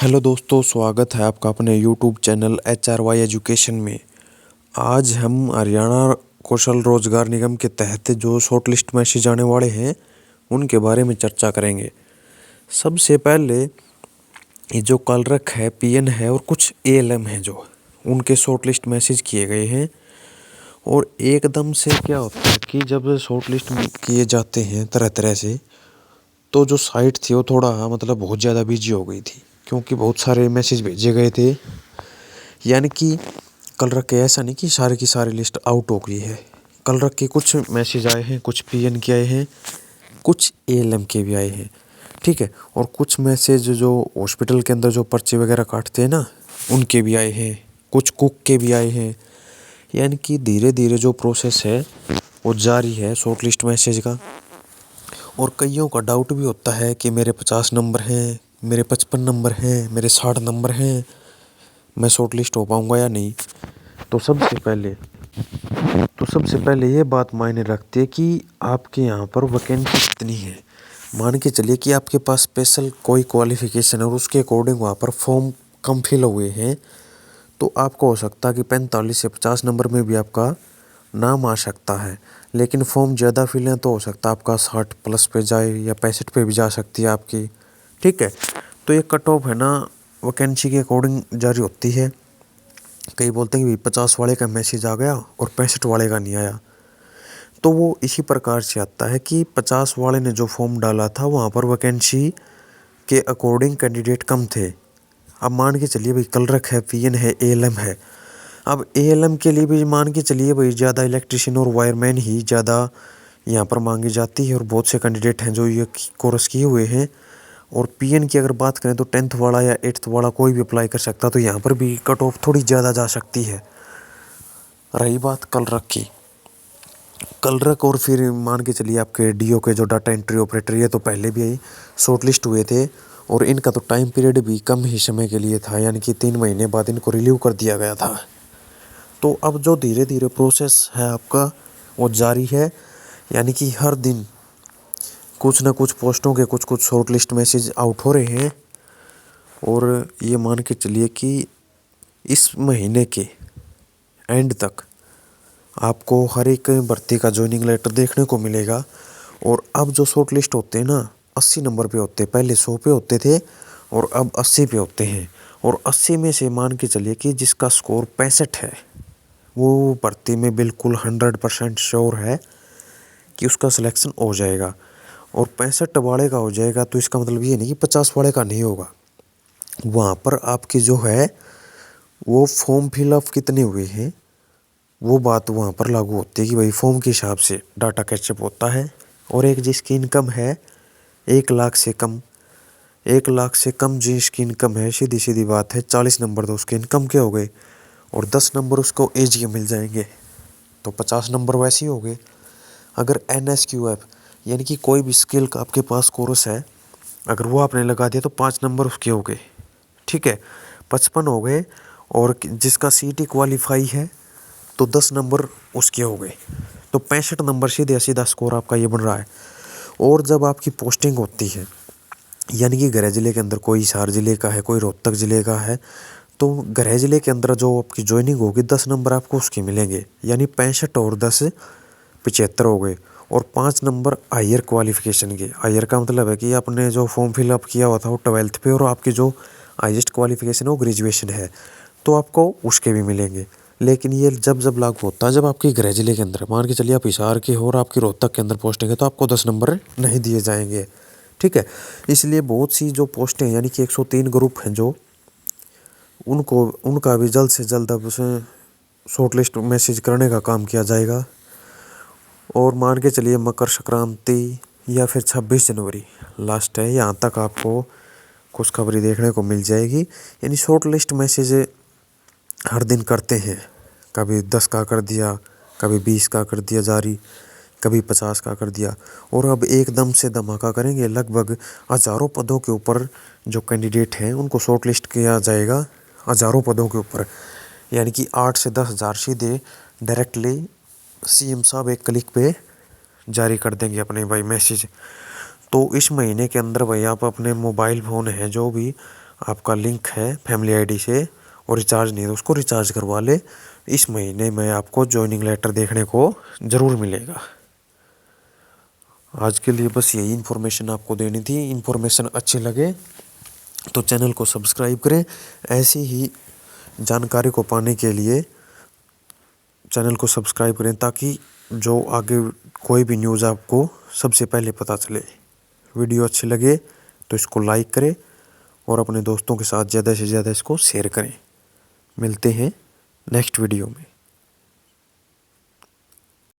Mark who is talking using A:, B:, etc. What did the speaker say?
A: Hello दोस्तों, स्वागत है आपका अपने यूट्यूब चैनल HRY एजुकेशन में। आज हम हरियाणा कौशल रोजगार निगम के तहत जो शॉर्ट लिस्ट मैसेज आने वाले हैं उनके बारे में चर्चा करेंगे। सबसे पहले ये जो कलरक है, PN है और कुछ ALM है जो उनके शॉर्ट लिस्ट मैसेज किए गए हैं। और एकदम से क्या होता है कि जब शॉर्ट लिस्ट किए जाते हैं तरह तरह से, तो जो साइट थी वो थोड़ा मतलब बहुत ज़्यादा बिजी हो गई थी, क्योंकि बहुत सारे मैसेज भेजे गए थे। यानी कि कल रख के ऐसा नहीं कि सारे की सारी लिस्ट आउट हो गई है। कल रख के कुछ मैसेज आए हैं, कुछ PN के आए हैं, कुछ ALM के भी आए हैं, ठीक है। और कुछ मैसेज जो हॉस्पिटल के अंदर जो पर्चे वगैरह काटते हैं ना, उनके भी आए हैं, कुछ कुक के भी आए हैं। यानी कि धीरे धीरे जो प्रोसेस है वो जारी है शॉर्ट लिस्ट मैसेज का। और कईयों का डाउट भी होता है कि मेरे 50 नंबर हैं, मेरे 55 नंबर हैं, मेरे 60 नंबर हैं, मैं शॉर्ट लिस्ट हो पाऊँगा या नहीं। तो सबसे पहले ये बात मायने रखती है कि आपके यहाँ पर वैकेंसी कितनी है। मान के चलिए कि आपके पास स्पेशल कोई क्वालिफिकेशन है और उसके अकॉर्डिंग वहाँ पर फॉर्म कम फिल हुए हैं, तो आपको हो सकता है कि 45 से 50 नंबर में भी आपका नाम आ सकता है। लेकिन फॉर्म ज़्यादा फिल है तो हो सकता है आपका 60 प्लस पे जाए या 65 पे भी जा सकती है आपकी, ठीक है। तो ये कट ऑफ है ना, वैकेंसी के अकॉर्डिंग जारी होती है। कई बोलते हैं कि 50 वाले का मैसेज आ गया और 65 वाले का नहीं आया। तो वो इसी प्रकार से आता है कि 50 वाले ने जो फॉर्म डाला था वहाँ पर वैकेंसी के अकॉर्डिंग कैंडिडेट कम थे। अब मान के चलिए भाई कलरक है, PN है, ALM है। अब ALM के लिए भी मान के चलिए भाई ज़्यादा इलेक्ट्रिशियन और वायरमैन ही ज़्यादा यहाँ पर मांगी जाती है और बहुत से कैंडिडेट हैं जो ये कोर्स किए हुए हैं। और PN की अगर बात करें तो 10th वाला या 8th वाला कोई भी अप्लाई कर सकता, तो यहाँ पर भी कट ऑफ थोड़ी ज़्यादा जा सकती है। रही बात कलरक की, कलरक और फिर मान के चलिए आपके DO के जो डाटा एंट्री ऑपरेटर, ये तो पहले भी शॉर्ट लिस्ट हुए थे और इनका तो टाइम पीरियड भी कम ही समय के लिए था, यानी कि 3 महीने बाद इनको रिलीव कर दिया गया था। तो अब जो धीरे धीरे प्रोसेस है आपका वो जारी है। यानी कि हर दिन कुछ ना कुछ पोस्टों के कुछ कुछ शॉर्ट लिस्ट मैसेज आउट हो रहे हैं। और ये मान के चलिए कि इस महीने के एंड तक आपको हर एक भर्ती का ज्वाइनिंग लेटर देखने को मिलेगा। और अब जो शॉर्ट लिस्ट होते हैं ना, 80 नंबर पे होते हैं, पहले 100 पे होते थे और अब 80 पे होते हैं। और 80 में से मान के चलिए कि जिसका स्कोर 65 है वो भर्ती में बिल्कुल 100% श्योर है कि उसका सिलेक्शन हो जाएगा। और 65 वाले का हो जाएगा तो इसका मतलब ये नहीं कि 50 वाले का नहीं होगा। वहाँ पर आपकी जो है वो फॉर्म फिलअप कितने हुए हैं वो बात वहाँ पर लागू होती है कि भाई फॉर्म के हिसाब से डाटा कैचअप होता है। और एक जिसकी इनकम है 1 लाख से कम, 1 लाख से कम जिसकी इनकम है, सीधी सीधी बात है 40 नंबर तो उसके इनकम के हो गए और 10 नंबर उसको एज के मिल जाएंगे, तो 50 नंबर वैसे ही हो गए। अगर NSQF यानी कि कोई भी स्किल का आपके पास कोर्स है, अगर वो आपने लगा दिया तो 5 नंबर उसके हो गए, ठीक है, 55 हो गए। और जिसका CT क्वालिफाई है तो 10 नंबर उसके हो गए, तो 65 नंबर सीधे सीधा स्कोर आपका ये बन रहा है। और जब आपकी पोस्टिंग होती है, यानी कि गृह जिले के अंदर कोई हिसार जिले का है, कोई रोहतक जिले का है, तो गृह जिले के अंदर जो आपकी ज्वाइनिंग होगी 10 नंबर आपको उसके मिलेंगे, यानी 65 और 10 75 हो गए। और 5 नंबर हायर क्वालिफिकेशन के। हायर का मतलब है कि आपने जो फॉर्म फिलअप किया हुआ था वो 12th पे और आपकी जो हाईएस्ट क्वालिफिकेशन है वो ग्रेजुएशन है, तो आपको उसके भी मिलेंगे। लेकिन ये जब जब लागू होता है जब आपके गृह जिले के अंदर, मान के चलिए आप हिसार के हो और आपकी रोहतक के अंदर पोस्टिंग है, तो आपको 10 नंबर नहीं दिए जाएंगे, ठीक है। इसलिए बहुत सी जो पोस्टें यानी कि 103 ग्रुप हैं जो उनको उनका भी जल्द से जल्द अब उसे शॉर्ट लिस्ट मैसेज करने का काम किया जाएगा। और मान के चलिए मकर संक्रांति या फिर 26 जनवरी लास्ट है, यहाँ तक आपको खुशखबरी देखने को मिल जाएगी। यानी शॉर्ट लिस्ट मैसेज हर दिन करते हैं, कभी 10 का कर दिया, कभी 20 का कर दिया जारी, कभी 50 का कर दिया। और अब एकदम से धमाका करेंगे, लगभग हज़ारों पदों के ऊपर जो कैंडिडेट हैं उनको शॉर्ट लिस्ट किया जाएगा, हज़ारों पदों के ऊपर। यानी कि 8 से 10 हज़ार सीधे डायरेक्टली CM साहब एक क्लिक पे जारी कर देंगे अपने भाई मैसेज। तो इस महीने के अंदर भाई आप अपने मोबाइल फ़ोन है जो भी आपका लिंक है फैमिली आईडी से और रिचार्ज नहीं है तो उसको रिचार्ज करवा ले। इस महीने में आपको ज्वाइनिंग लेटर देखने को ज़रूर मिलेगा। आज के लिए बस यही इन्फॉर्मेशन आपको देनी थी। इन्फॉर्मेशन अच्छी लगे तो चैनल को सब्सक्राइब करें। ऐसी ही जानकारी को पाने के लिए चैनल को सब्सक्राइब करें ताकि जो आगे कोई भी न्यूज़ आपको सबसे पहले पता चले। वीडियो अच्छी लगे तो इसको लाइक करें और अपने दोस्तों के साथ ज़्यादा से ज़्यादा इसको शेयर करें। मिलते हैं नेक्स्ट वीडियो में।